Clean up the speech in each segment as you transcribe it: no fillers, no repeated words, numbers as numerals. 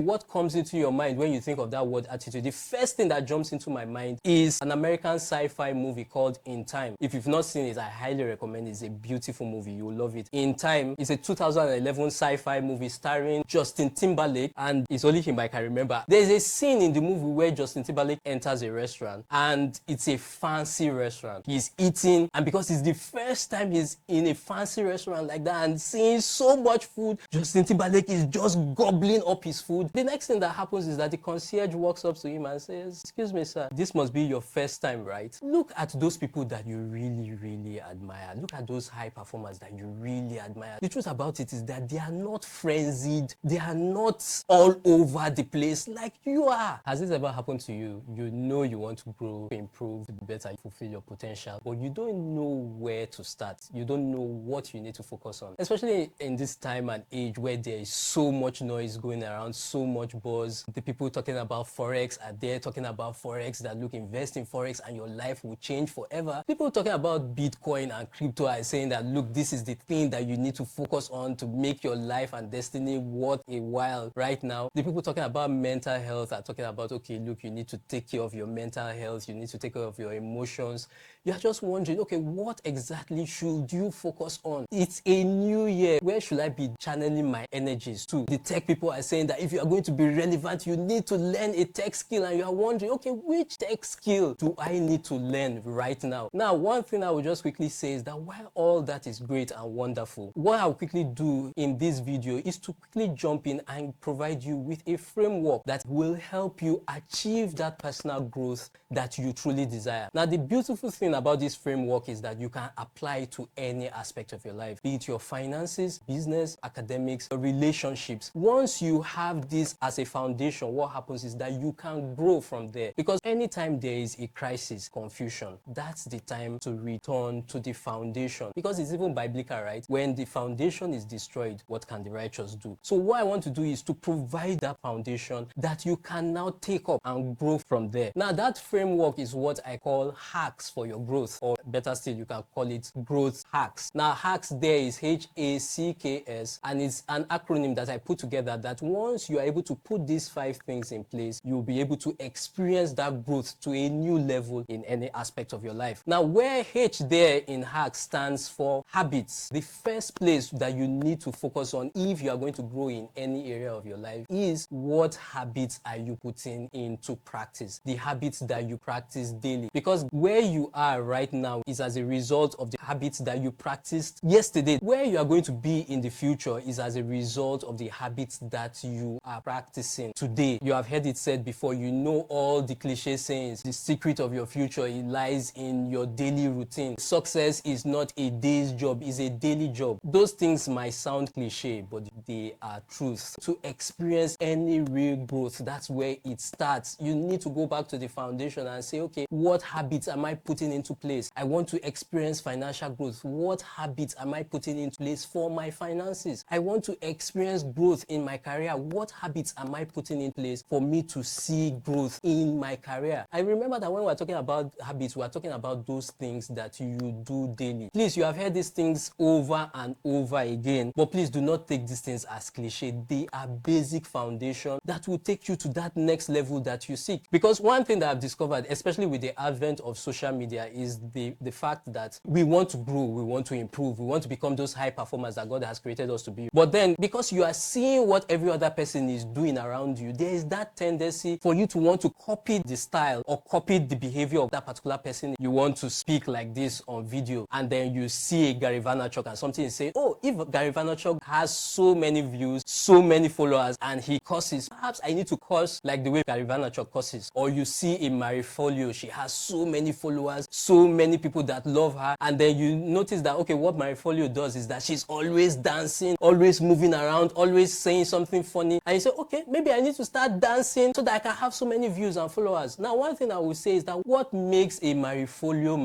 What comes into your mind when you think of that word attitude? The first thing that jumps into my mind is an American sci-fi movie called In Time. If you've not seen it, I highly recommend it. It's a beautiful movie. You'll love it. In Time is a 2011 sci-fi movie starring Justin Timberlake, and it's only him I can remember. There's a scene in the movie where Justin Timberlake enters a restaurant, and it's a fancy restaurant. He's eating, and because it's the first time he's in a fancy restaurant like that and seeing so much food, Justin Timberlake is just gobbling up his food. The next thing that happens is that the concierge walks up to him and says, "Excuse me, sir, this must be your first time, right?" Look at those people that you really admire. Look at those high performers that you really admire. The truth about it is that they are not frenzied. They are not all over the place like you are. Has this ever happened to you? You know you want to grow, to improve, to be better, fulfill your potential, but you don't know where to start. You don't know what you need to focus on. Especially in this time and age where there is so much noise going around, so much buzz. The people talking about Forex are there talking about Forex, that look, invest in Forex and your life will change forever. People talking about Bitcoin and crypto are saying that, look, this is the thing that you need to focus on to make your life and destiny worth a while right now. The people talking about mental health are talking about, okay, look, you need to take care of your mental health, you need to take care of your emotions. You're just wondering, okay, what exactly should you focus on? It's a new year. Where should I be channeling my energies to? The tech people are saying that if you are going to be relevant, you need to learn a tech skill, and you are wondering, okay, which tech skill do I need to learn right now? Now, one thing I will just quickly say is that while all that is great and wonderful, what I'll quickly do in this video is to quickly jump in and provide you with a framework that will help you achieve that personal growth that you truly desire. Now, the beautiful thing about this framework is that you can apply it to any aspect of your life, be it your finances, business, academics, relationships. Once you have this as a foundation, what happens is that you can grow from there. Because anytime there is a crisis, confusion, that's the time to return to the foundation. Because it's even biblical, right? When the foundation is destroyed, what can the righteous do? So what I want to do is to provide that foundation that you can now take up and grow from there. Now, that framework is what I call hacks for your growth, or better still, you can call it growth hacks. Now, hacks there is H.A.C.K.S, and it's an acronym that I put together that once you are able to put these 5 things in place, you'll be able to experience that growth to a new level in any aspect of your life. Now, where H there in hacks stands for habits. The first place that you need to focus on if you are going to grow in any area of your life is, what habits are you putting into practice? The habits that you practice daily. Because where you are right now is as a result of the habits that you practiced yesterday. Where you are going to be in the future is as a result of the habits that you are practicing today. You have heard it said before, you know all the cliche sayings. The secret of your future, it lies in your daily routine. Success is not a day's job, it's a daily job. Those things might sound cliche, but they are truth. To experience any real growth, that's where it starts. You need to go back to the foundation and say, okay, what habits am I putting into place? I want to experience financial growth. What habits am I putting into place for my finances? I want to experience growth in my career. What habits am I putting in place for me to see growth in my career? I remember that when we're talking about habits, we're talking about those things that you do daily. Please, you have heard these things over and over again, but please do not take these things as cliche. They are basic foundation that will take you to that next level that you seek. Because one thing that I've discovered, especially with the advent of social media, is the fact that we want to grow, we want to improve, we want to become those high performers that God has created us to be. But then, because you are seeing what every other person is doing around you, there is that tendency for you to want to copy the style or copy the behavior of that particular person. You want to speak like this on video, and then you see a Gary Vaynerchuk and something is saying, oh, if Gary Vaynerchuk has so many views, so many followers, and he curses, perhaps I need to curse like the way Gary Vaynerchuk curses. Or you see a Marie Folio, she has so many followers, so many people that love her, and then you notice that, okay, what Marie Folio does is that she's always dancing, always moving around, always saying something funny, and you say, okay, maybe I need to start dancing so that I can have so many views and followers. Now, one thing I will say is that what makes a Marie Folio,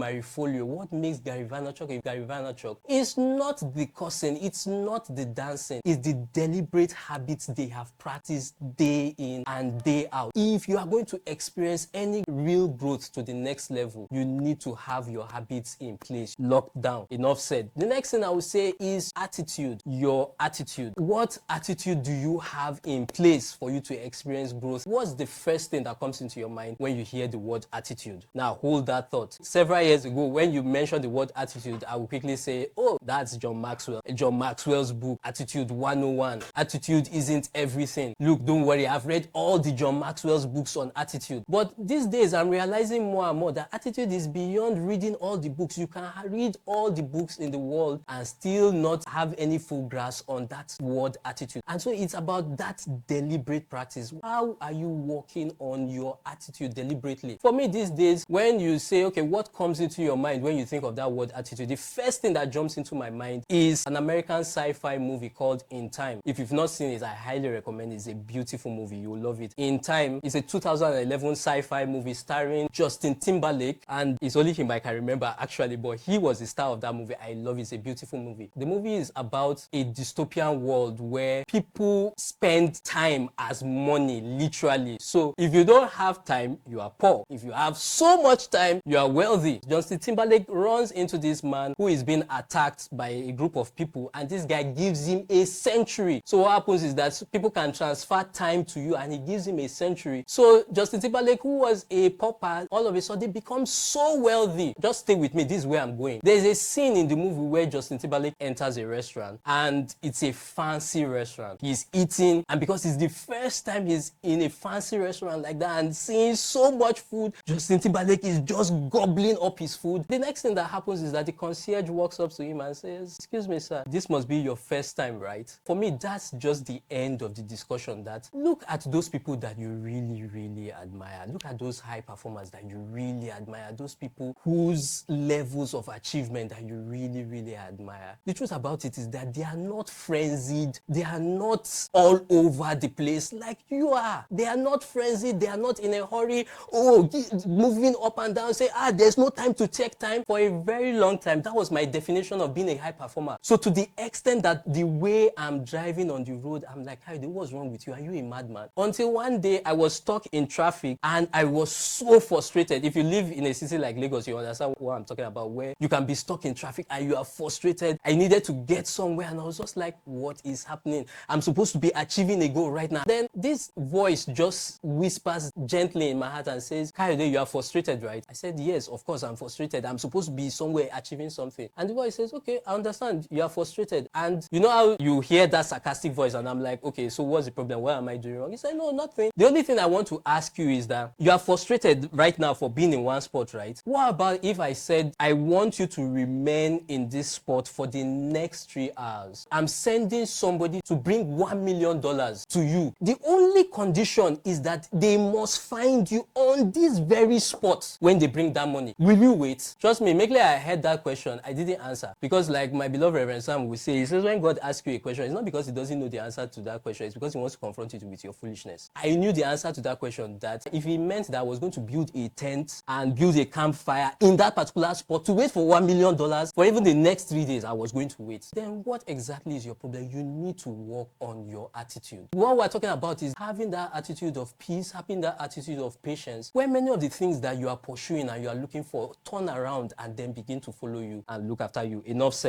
what makes Gary Vaynerchuk a Gary Vaynerchuk, is not the cursing, it's not the dancing, it's the deliberate habits they have practiced day in and day out. If you are going to experience any real growth to the next level, you need to have your habits in place, locked down. Enough said. The next thing I will say is attitude. Your attitude. What attitude do you have in in place for you to experience growth, what's the first thing that comes into your mind when you hear the word attitude? Now, hold that thought. Several years ago, when you mentioned the word attitude, I will quickly say, oh, that's John Maxwell. John Maxwell's book, Attitude 101. Attitude isn't everything. Look, don't worry, I've read all the John Maxwell's books on attitude. But these days, I'm realizing more and more that attitude is beyond reading all the books. You can read all the books in the world and still not have any full grasp on that word attitude. And so it's about that deliberate practice. How are you working on your attitude deliberately? For me these days, when you say, okay, what comes into your mind when you think of that word attitude, the first thing that jumps into my mind is an American sci-fi movie called In Time. If you've not seen it, I highly recommend it. It's a beautiful movie. You'll love it. In Time is a 2011 sci-fi movie starring Justin Timberlake, and it's only him I can remember actually, but he was the star of that movie. I love it. It's a beautiful movie. The movie is about a dystopian world where people spend time as money, literally. So if you don't have time, you are poor. If you have so much time, you are wealthy. Justin Timberlake runs into this man who is being attacked by a group of people, and this guy gives him a century. So what happens is that people can transfer time to you, and he gives him a century. So Justin Timberlake, who was a pauper, all of a sudden becomes so wealthy. Just stay with me, this is where I'm going. There's a scene in the movie where Justin Timberlake enters a restaurant, and it's a fancy restaurant. He's eating, and because it's the first time he's in a fancy restaurant like that and seeing so much food, Justin Timberlake is just gobbling up his food. The next thing that happens is that the concierge walks up to him and says, excuse me sir, this must be your first time, right? For me, that's just the end of the discussion. That look at those people that you really admire. Look at those high performers that you really admire. Those people whose levels of achievement that you really admire. The truth about it is that they are not frenzied. They are not all over the place like you are. They are not frenzied. They are not in a hurry. Oh, moving up and down, say, there's no time to check time. For a very long time, that was my definition of being a high performer. So to the extent that the way I'm driving on the road, I'm like, Hayode, what's wrong with you? Are you a madman? Until one day I was stuck in traffic and I was so frustrated. If you live in a city like Lagos, you understand what I'm talking about, where you can be stuck in traffic and you are frustrated. I needed to get somewhere and I was just like, what is happening? I'm supposed to be achieving a goal right now. Then this voice just whispers gently in my heart and says, Hayode, you are frustrated, right? I said, yes, of course I'm frustrated. I'm supposed to be somewhere achieving something. And the voice says, okay, I understand. You are frustrated. And you know how you hear that sarcastic voice and I'm like, okay, so what's the problem? What am I doing wrong? He said, no, nothing. The only thing I want to ask you is that you are frustrated right now for being in one spot, right? What about if I said, I want you to remain in this spot for the next 3 hours? I'm sending somebody to bring $1 million to you. The only condition is that they must find you on this very spot when they bring that money. Will you wait? Trust me, immediately I heard that question, I didn't answer. Because like my beloved Reverend Sam will say, he says when God asks you a question, it's not because he doesn't know the answer to that question, it's because he wants to confront you with your foolishness. I knew the answer to that question, that if he meant that I was going to build a tent and build a campfire in that particular spot to wait for $1 million for even the next 3 days, I was going to wait. Then what exactly is your problem? You need to work on your attitude. What we're talking about is having that attitude of peace, having that attitude of patience, where many of the things that you are pursuing and you are looking for turn around and then begin to follow you and look after you. Enough said.